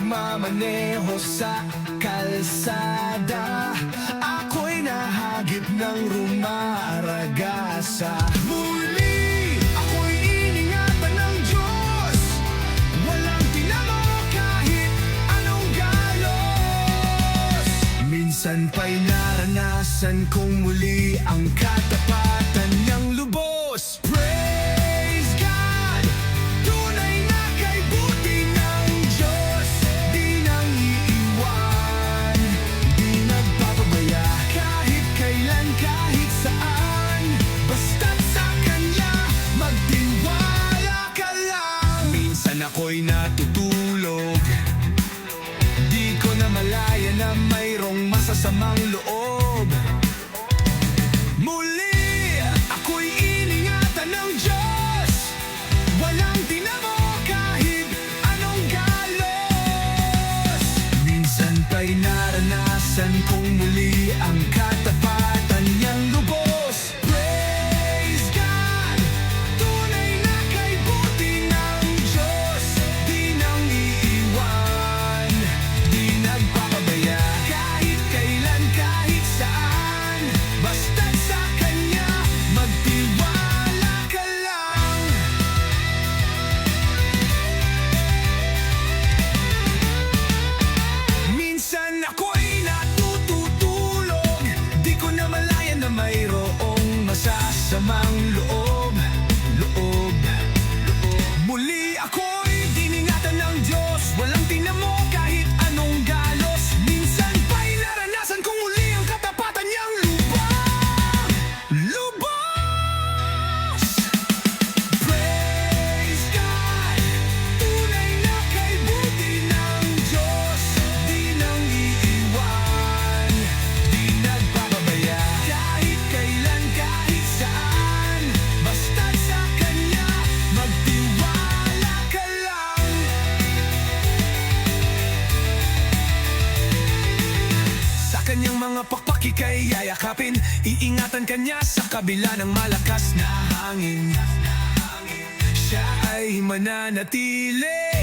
nagmamaneho sa kalsada. Ako'y nahagip ng rumaragasa. Muli ako'y iningatan ng Diyos, walang tinamo kahit anong galos. Minsan pa'y naranasan kong muli ang katapatan niyang lubos. Praise God! Tunay na kay buti ng Diyos, di nang iiwan, di nagpapabaya kahit kailan, kahit saan. Basta't sa Kanya magtiwala ka lang. Minsan ako'y natutulog, di ko na malaya na mayroong masasamang loob. Muli ako'y iningatan ng Diyos, walang tinamo kahit anong galos. Minsan pa'y naranasan kong muli ang katapatan niyang lubos. Praise God! Tunay na kay buti ng Diyos, di nang iiwan, di nagpapabaya kahit kailan, kahit saan. Basta't sa Kanya magtiwala ka lang. Minsan ako'y natutulog, di ko na malaya na mayroong masasamang loob. Muli ako'y diningatan ng Diyos, walang tinamo kahit anong galos. Minsan pa'y naranasan kong muli ang katapatan niyang lubos. Praise God! Tunay na kay buti ng Diyos, di nang iiwan, di nagpapabaya kahit kailan, kahit saan. Basta't sa Kanya magtiwala ka lang. Sa Kanyang mga pakpak ika'y yayakapin, iingatan ka niya sa kabila ng malakas na hangin. Siya ay mananatili.